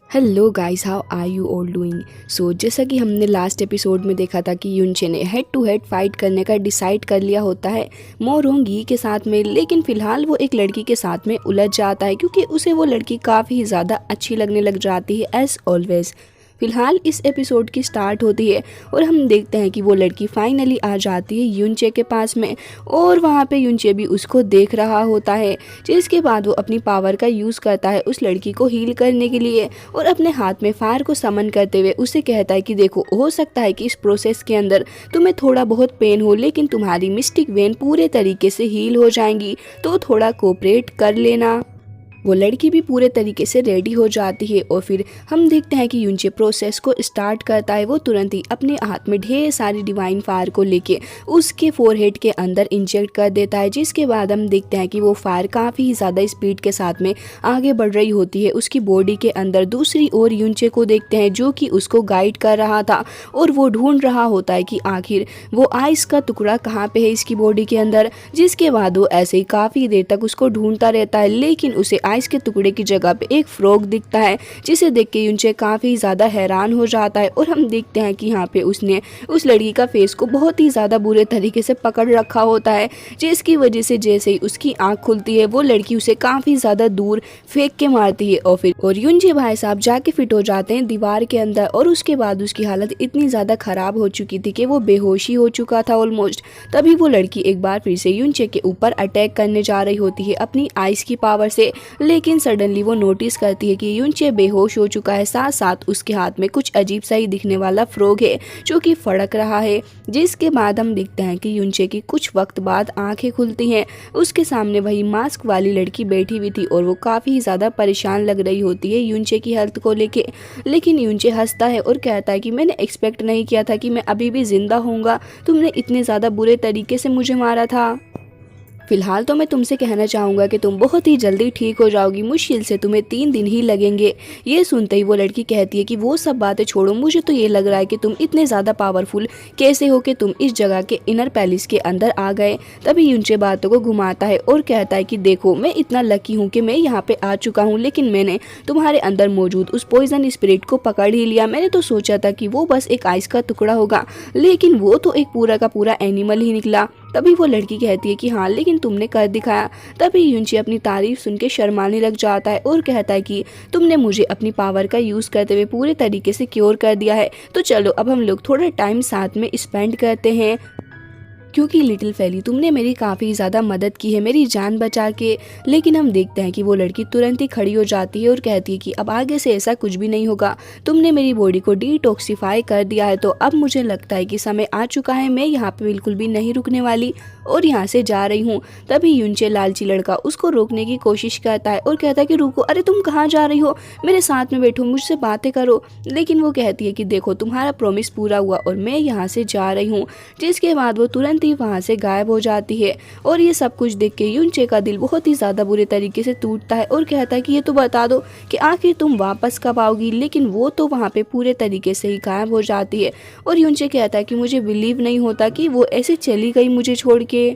Hello guys, how are you all doing. जैसा कि हमने लास्ट एपिसोड में देखा था कि युनचे ने हेड टू हेड फाइट करने का डिसाइड कर लिया होता है मोरोंगी के साथ में, लेकिन फिलहाल वो एक लड़की के साथ में उलझ जाता है क्योंकि उसे वो लड़की काफ़ी ज़्यादा अच्छी लगने लग जाती है एज ऑलवेज। फिलहाल इस एपिसोड की स्टार्ट होती है और हम देखते हैं कि वो लड़की फाइनली आ जाती है युनचे के पास में और वहाँ पे युनचे भी उसको देख रहा होता है, जिसके बाद वो अपनी पावर का यूज़ करता है उस लड़की को हील करने के लिए और अपने हाथ में फायर को समन करते हुए उसे कहता है कि देखो, हो सकता है कि इस प्रोसेस के अंदर तुम्हें थोड़ा बहुत पेन हो, लेकिन तुम्हारी मिस्टिक वेन पूरे तरीके से हील हो जाएंगी, तो थोड़ा कोऑपरेट कर लेना। वो लड़की भी पूरे तरीके से रेडी हो जाती है और फिर हम देखते हैं कि युनचे प्रोसेस को स्टार्ट करता है। वो तुरंत ही अपने हाथ में ढेर सारी डिवाइन फायर को लेके उसके फोरहेड के अंदर इंजेक्ट कर देता है, जिसके बाद हम देखते हैं कि वो फायर काफ़ी ज़्यादा स्पीड के साथ में आगे बढ़ रही होती है उसकी बॉडी के अंदर। दूसरी ओर युनचे को देखते हैं जो कि उसको गाइड कर रहा था और वो ढूंढ रहा होता है कि आखिर वो आइस का टुकड़ा कहाँ पे है इसकी बॉडी के अंदर। जिसके बाद वो ऐसे ही काफ़ी देर तक उसको ढूंढता रहता है, लेकिन उसे आइस के टुकड़े की जगह पे एक फ्रॉग दिखता है, जिसे देख के युनचे काफ़ी ज़्यादा हैरान हो जाता है और हम देखते हैं कि यहाँ पे उसने उस लड़की का फेस को बहुत ही ज़्यादा बुरे तरीके से पकड़ रखा होता है, जिसकी वजह से जैसे ही उसकी आंख खुलती है वो लड़की उसे काफ़ी ज़्यादा दूर फेंक के मारती है और युनचे भाई साहब जाके फिट हो जाते हैं दीवार के अंदर। और उसके बाद उसकी हालत इतनी ज़्यादा ख़राब हो चुकी थी कि वो बेहोशी हो चुका था ऑलमोस्ट। तभी वो लड़की एक बार फिर से युनचे के ऊपर अटैक करने जा रही होती है अपनी आइस की पावर से, लेकिन सडनली वो नोटिस करती है कि युनचे बेहोश हो चुका है, साथ साथ उसके हाथ में कुछ अजीब सा ही दिखने वाला फ्रॉग है जो कि फड़क रहा है। जिसके बाद हम देखते हैं कि युनचे की कुछ वक्त बाद आंखें खुलती हैं। उसके सामने वही मास्क वाली लड़की बैठी हुई थी और वो काफ़ी ज़्यादा परेशान लग रही होती है युनचे की हेल्थ को लेके, लेकिन युनचे हंसता है और कहता है कि मैंने एक्सपेक्ट नहीं किया था कि मैं अभी भी जिंदा होऊंगा, तुमने इतने ज़्यादा बुरे तरीके से मुझे मारा था। फिलहाल तो मैं तुमसे कहना चाहूँगा कि तुम बहुत ही जल्दी ठीक हो जाओगी, मुश्किल से तुम्हें 3 दिन ही लगेंगे। ये सुनते ही वो लड़की कहती है कि वो सब बातें छोड़ो, मुझे तो ये लग रहा है कि तुम इतने ज़्यादा पावरफुल कैसे हो कि तुम इस जगह के इनर पैलेस के अंदर आ गए। तभी युनचे बातों को घुमाता है और कहता है कि देखो, मैं इतना लकी हूँ कि मैं यहाँ पे आ चुका हूँ, लेकिन मैंने तुम्हारे अंदर मौजूद उस पॉइजन स्पिरिट को पकड़ ही लिया। मैंने तो सोचा था कि वो बस एक आइस का टुकड़ा होगा, लेकिन वो तो एक पूरा का पूरा एनिमल ही निकला। तभी वो लड़की कहती है कि हाँ, लेकिन तुमने कर दिखाया। तभी युनचे अपनी तारीफ सुन के शर्माने लग जाता है और कहता है कि तुमने मुझे अपनी पावर का यूज़ करते हुए पूरे तरीके से क्योर कर दिया है, तो चलो अब हम लोग थोड़ा टाइम साथ में स्पेंड करते हैं, क्योंकि लिटिल फेली तुमने मेरी काफ़ी ज़्यादा मदद की है मेरी जान बचा के। लेकिन हम देखते हैं कि वो लड़की तुरंत ही खड़ी हो जाती है और कहती है कि अब आगे से ऐसा कुछ भी नहीं होगा, तुमने मेरी बॉडी को डिटॉक्सिफाई कर दिया है, तो अब मुझे लगता है कि समय आ चुका है, मैं यहाँ पे बिल्कुल भी नहीं रुकने वाली और यहाँ से जा रही हूँ। तभी युनचे लालची लड़का उसको रोकने की कोशिश करता है और कहता है कि रुको, अरे तुम कहाँ जा रही हो, मेरे साथ में बैठो, मुझसे बातें करो। लेकिन वो कहती है कि देखो, तुम्हारा प्रॉमिस पूरा हुआ और मैं यहाँ से जा रही हूँ। जिसके बाद वो तुरंत ही वहाँ से गायब हो जाती है और ये सब कुछ देख के युनचे का दिल बहुत ही ज़्यादा बुरे तरीके से टूटता है और कहता है कि ये तो बता दो कि आखिर तुम वापस कब आओगी। लेकिन वो तो वहाँ पे पूरे तरीके से ही गायब हो जाती है और युनचे कहता है कि मुझे बिलीव नहीं होता कि वो ऐसे चली गई मुझे छोड़ के।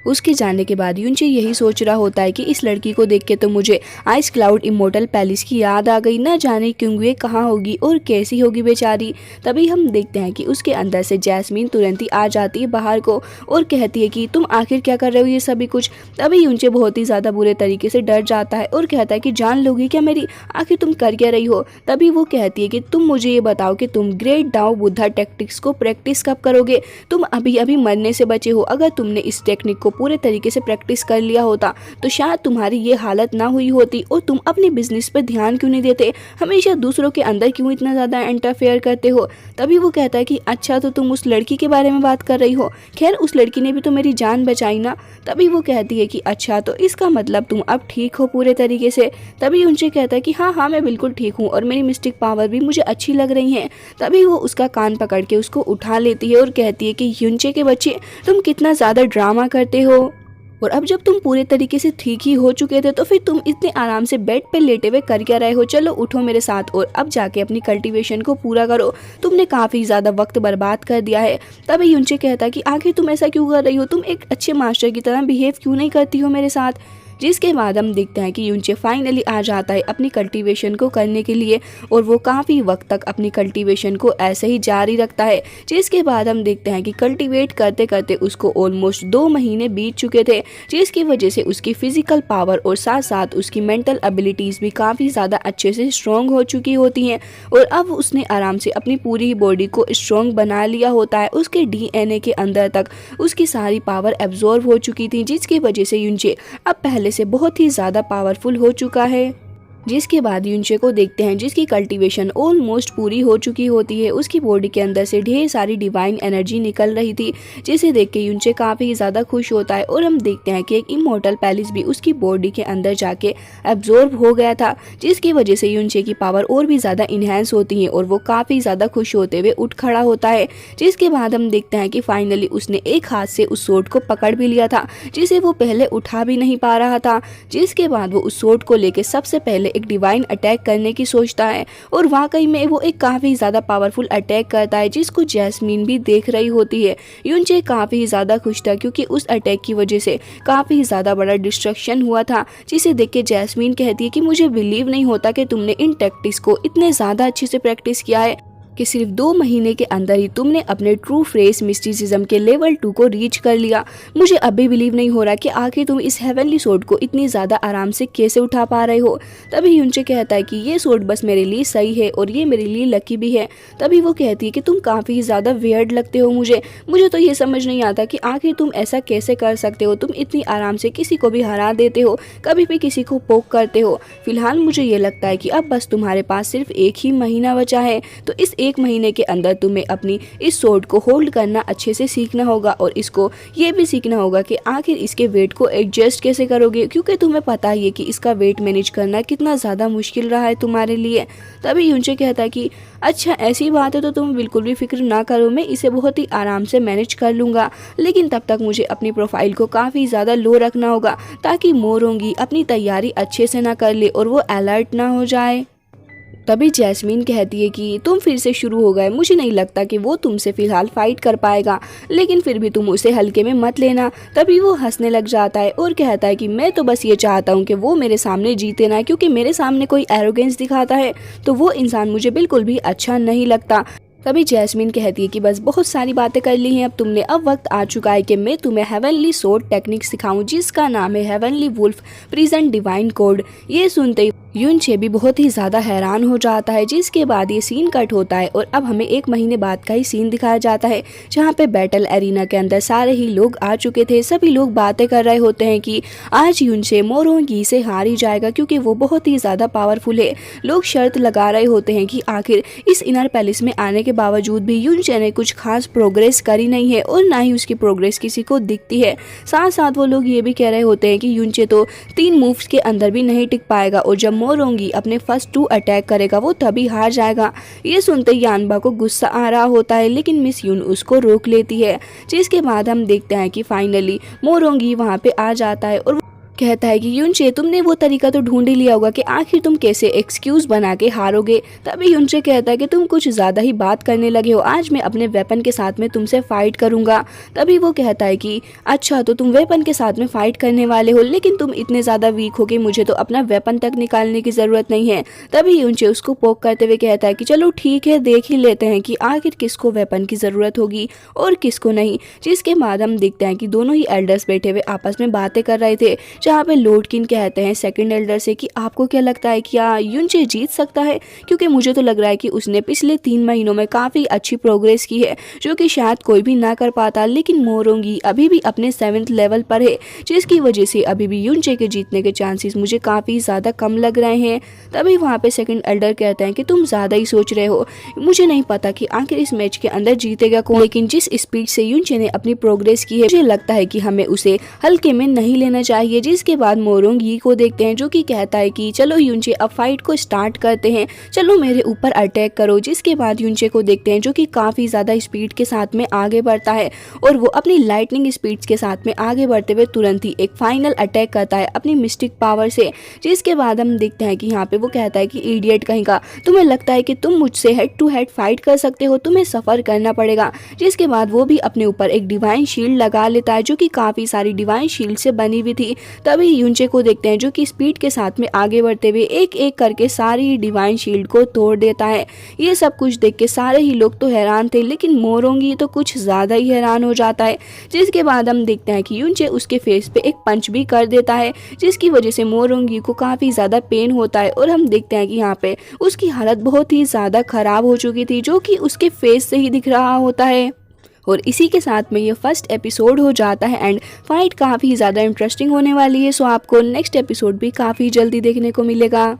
उसके जाने के बाद युनचे यही सोच रहा होता है कि इस लड़की को देख के तो मुझे आइस क्लाउड इमोर्टल पैलेस की याद आ गई, न जाने क्यों ये कहाँ होगी और कैसी होगी बेचारी। तभी हम देखते हैं कि उसके अंदर से जैस्मीन तुरंत ही आ जाती है बाहर को और कहती है कि तुम आखिर क्या कर रहे हो ये सभी कुछ। तभी युनचे बहुत ही ज़्यादा बुरे तरीके से डर जाता है और कहता है कि जान लोगी क्या मेरी, आखिर तुम कर क्या रही हो। तभी वो कहती है कि तुम मुझे ये बताओ कि तुम ग्रेट डाओ बुद्धा टेक्टिक्स को प्रैक्टिस कब करोगे, तुम अभी अभी मरने से बचे हो। अगर तुमने इस टेक्निक को पूरे तरीके से प्रैक्टिस कर लिया होता तो शायद तुम्हारी ये हालत ना हुई होती। और तुम अपने बिजनेस पर ध्यान क्यों नहीं देते, हमेशा दूसरों के अंदर क्यों इतना ज़्यादा इंटरफेयर करते हो। तभी वो कहता है कि अच्छा, तो तुम उस लड़की के बारे में बात कर रही हो, खैर उस लड़की ने भी तो मेरी जान बचाई ना। तभी वो कहती है कि अच्छा, तो इसका मतलब तुम अब ठीक हो पूरे तरीके से। तभी उनसे कहता है कि हाँ हाँ, मैं बिल्कुल ठीक हूँ और मेरी मिस्टिक पावर भी मुझे अच्छी लग रही है। तभी वो उसका कान पकड़ के उसको उठा लेती है और कहती है कि युनचे के बच्चे, तुम कितना ज़्यादा ड्रामा करते हो, और अब जब तुम पूरे तरीके से ठीक ही हो चुके थे तो फिर तुम इतने आराम से बेड पे लेटे हुए कर क्या रहे हो। चलो उठो मेरे साथ और अब जाके अपनी कल्टीवेशन को पूरा करो, तुमने काफ़ी ज़्यादा वक्त बर्बाद कर दिया है। तभी युनचे कहता है कि आखिर तुम ऐसा क्यों कर रही हो, तुम एक अच्छे मास्टर की तरह बिहेव क्यों नहीं करती हो मेरे साथ। जिसके बाद हम देखते हैं कि युनचे फाइनली आ जाता है अपनी कल्टीवेशन को करने के लिए और वो काफ़ी वक्त तक अपनी कल्टीवेशन को ऐसे ही जारी रखता है। जिसके बाद हम देखते हैं कि कल्टीवेट करते करते उसको ऑलमोस्ट 2 महीने बीत चुके थे, जिसकी वजह से उसकी फिजिकल पावर और साथ साथ उसकी मेंटल एबिलिटीज़ भी काफ़ी ज़्यादा अच्छे से स्ट्रॉन्ग हो चुकी होती हैं और अब उसने आराम से अपनी पूरी बॉडी को स्ट्रॉन्ग बना लिया होता है। उसके डीएनए के अंदर तक उसकी सारी पावर एब्जॉर्ब हो चुकी थी, जिसकी वजह से युनचे अब पहले से बहुत ही ज़्यादा पावरफुल हो चुका है। जिसके बाद युनचे को देखते हैं जिसकी कल्टीवेशन ऑलमोस्ट पूरी हो चुकी होती है। उसकी बॉडी के अंदर से ढेर सारी डिवाइन एनर्जी निकल रही थी, जिसे देख के युनचे काफ़ी ज़्यादा खुश होता है और हम देखते हैं कि एक इमॉर्टल पैलेस भी उसकी बॉडी के अंदर जाके एब्जॉर्ब हो गया था, जिसकी वजह से युनचे की पावर और भी ज़्यादा इन्हेंस होती है और वो काफ़ी ज़्यादा खुश होते हुए उठ खड़ा होता है। जिसके बाद हम देखते हैं कि फाइनली उसने एक हाथ से उस सोर्ड को पकड़ भी लिया था, जिसे वो पहले उठा भी नहीं पा रहा था। जिसके बाद वो उस सोर्ड को लेकर सबसे पहले एक डिवाइन अटैक करने की सोचता है और वाकई में वो एक काफ़ी ज़्यादा पावरफुल अटैक करता है, जिसको जैस्मीन भी देख रही होती है। युनचे काफ़ी ज़्यादा खुश था क्योंकि उस अटैक की वजह से काफ़ी ज़्यादा बड़ा डिस्ट्रक्शन हुआ था, जिसे देख के जैस्मीन कहती है कि मुझे बिलीव नहीं होता कि तुमने इन टैक्टिक्स को इतने ज़्यादा अच्छे से प्रैक्टिस किया है कि सिर्फ 2 महीने के अंदर ही तुमने अपने ट्रू फेस मिस्टिसिज्म के लेवल 2 को रीच कर लिया। मुझे अभी बिलीव नहीं हो रहा कि आखिर तुम इस हेवनली सोर्ड को इतनी ज़्यादा आराम से कैसे उठा पा रहे हो। तभी युनचे कहता है कि ये सोर्ड बस मेरे लिए सही है और ये मेरे लिए लकी भी है। तभी वो कहती है कि तुम काफ़ी ज़्यादा वियर्ड लगते हो मुझे तो ये समझ नहीं आता कि आखिर तुम ऐसा कैसे कर सकते हो। तुम इतनी आराम से किसी को भी हरा देते हो, कभी भी किसी को पोक करते हो। फिलहाल मुझे ये लगता है कि अब बस तुम्हारे पास सिर्फ 1 ही महीना बचा है, तो इस 1 महीने के अंदर तुम्हें अपनी इस सोर्ड को होल्ड करना अच्छे से सीखना होगा और इसको ये भी सीखना होगा कि आखिर इसके वेट को एडजस्ट कैसे करोगे, क्योंकि तुम्हें पता ही है कि इसका वेट मैनेज करना कितना ज़्यादा मुश्किल रहा है तुम्हारे लिए। तभी युनचे कहता है कि अच्छा ऐसी बात है तो तुम बिल्कुल भी फिक्र ना करो, मैं इसे बहुत ही आराम से मैनेज कर लूँगा, लेकिन तब तक मुझे अपनी प्रोफाइल को काफ़ी ज़्यादा लो रखना होगा ताकि मोरोंगी अपनी तैयारी अच्छे से ना कर ले और वो अलर्ट ना हो जाए। तभी जैस्मीन कहती है कि तुम फिर से शुरू हो गए, मुझे नहीं लगता कि वो तुमसे फिलहाल फाइट कर पाएगा, लेकिन फिर भी तुम उसे हल्के में मत लेना। तभी वो हंसने लग जाता है और कहता है कि मैं तो बस ये चाहता हूँ कि वो मेरे सामने जीते ना, क्योंकि मेरे सामने कोई एरोगेंस दिखाता है तो वो इंसान मुझे बिल्कुल भी अच्छा नहीं लगता। तभी जैस्मीन कहती है कि बस बहुत सारी बातें कर ली हैं अब तुमने, अब वक्त आ चुका है कि मैं तुम्हें हेवनली सोर्ड टेक्निक सिखाऊं जिसका नाम है heavenly wolf prison divine code. ये सुनते ही युनचे भी बहुत ही ज़्यादा हैरान हो जाता है। जिसके बाद ये सीन कट होता है और अब हमें 1 महीने बाद का ही सीन दिखाया जाता है, जहाँ पे बैटल एरिना के अंदर सारे ही लोग आ चुके थे। सभी लोग बातें कर रहे होते हैं कि आज युनचे मोरोंगी से हार ही जाएगा क्योंकि वो बहुत ही ज़्यादा पावरफुल है। लोग शर्त लगा रहे होते हैं कि आखिर इस इनर पैलेस में आने के बावजूद भी युनचे ने कुछ खास प्रोग्रेस करी नहीं है और ना ही उसकी प्रोग्रेस किसी को दिखती है। साथ साथ वो लोग ये भी कह रहे होते हैं कि युनचे तो 3 मूव्स के अंदर भी नहीं टिक पाएगा और जब मोरोंगी अपने फर्स्ट 2 अटैक करेगा वो तभी हार जाएगा। ये सुनते यानबा को गुस्सा आ रहा होता है, लेकिन मिस यून उसको रोक लेती है। जिसके बाद हम देखते हैं कि फाइनली मोरोंगी वहाँ पे आ जाता है और कहता है कि युनचे तुमने वो तरीका तो ढूंढ ही लिया होगा कि आखिर तुम कैसे एक्सक्यूज बना के हारोगे। तभी युनचे कहता है कि तुम कुछ ज़्यादा ही बात करने लगे हो, आज मैं अपने वेपन के साथ में तुमसे फाइट करूंगा। तभी वो कहता है कि अच्छा तो तुम वेपन के साथ में फाइट करने वाले हो, लेकिन तुम इतने ज़्यादा वीक हो कि मुझे तो अपना वेपन तक निकालने की ज़रूरत नहीं है। तभी युनचे उसको पोक करते हुए कहता है कि चलो ठीक है, देख ही लेते हैं कि आखिर किसको वेपन की ज़रूरत होगी और किसको नहीं। जिसके बाद हम देखते हैं कि दोनों ही एल्डर्स बैठे हुए आपस में बातें कर रहे थे, जहाँ पे लॉर्ड किन कहते हैं सेकंड एल्डर से कि आपको क्या लगता है क्या युनचे जीत सकता है, क्योंकि मुझे तो लग रहा है कि उसने पिछले 3 महीनों में काफ़ी अच्छी प्रोग्रेस की है जो कि शायद कोई भी ना कर पाता। लेकिन मोरोंगी अभी भी अपने 7th लेवल पर है, जिसकी वजह से अभी भी युनचे के जीतने के चांसेस मुझे काफ़ी ज़्यादा कम लग रहे हैं। तभी वहाँ पे सेकंड एल्डर कहते हैं कि तुम ज़्यादा ही सोच रहे हो, मुझे नहीं पता कि आखिर इस मैच के अंदर जीतेगा कौन, लेकिन जिस स्पीड से युनचे ने अपनी प्रोग्रेस की है मुझे लगता है कि हमें उसे हल्के में नहीं लेना चाहिए। जिसके बाद मोरोंगी को देखते हैं जो कि कहता है कि चलो युनचे अब फाइट को स्टार्ट करते हैं, चलो मेरे ऊपर अटैक करो। जिसके बाद युनचे को देखते हैं जो कि काफ़ी ज़्यादा स्पीड के साथ में आगे बढ़ता है और वो अपनी लाइटनिंग स्पीड के साथ में आगे बढ़ते हुए तुरंत ही एक फाइनल अटैक करता है अपनी मिस्टिक पावर से। जिसके बाद हम देखते हैं कि यहाँ पे वो कहता है कि इडियट कहीं का, तुम्हें लगता है कि तुम मुझसे हेड टू हेड फाइट कर सकते हो, तुम्हें सफ़र करना पड़ेगा। जिसके बाद वो भी अपने ऊपर एक डिवाइन शील्ड लगा लेता है जो कि काफ़ी सारी डिवाइन शील्ड से बनी हुई थी। तभी यूनचे को देखते हैं जो कि स्पीड के साथ में आगे बढ़ते हुए एक एक करके सारी डिवाइन शील्ड को तोड़ देता है। ये सब कुछ देख के सारे ही लोग तो हैरान थे, लेकिन मोरोंगी तो कुछ ज़्यादा ही हैरान हो जाता है। जिसके बाद हम देखते हैं कि यूनचे उसके फेस पे एक पंच भी कर देता है, जिसकी वजह से मोरोंगी को काफ़ी ज़्यादा पेन होता है। और हम देखते हैं कि यहाँ पे उसकी हालत बहुत ही ज़्यादा ख़राब हो चुकी थी, जो कि उसके फेस से ही दिख रहा होता है। और इसी के साथ में ये फर्स्ट एपिसोड हो जाता है एंड फाइट काफ़ी ज़्यादा इंटरेस्टिंग होने वाली है। सो आपको नेक्स्ट एपिसोड भी काफ़ी जल्दी देखने को मिलेगा।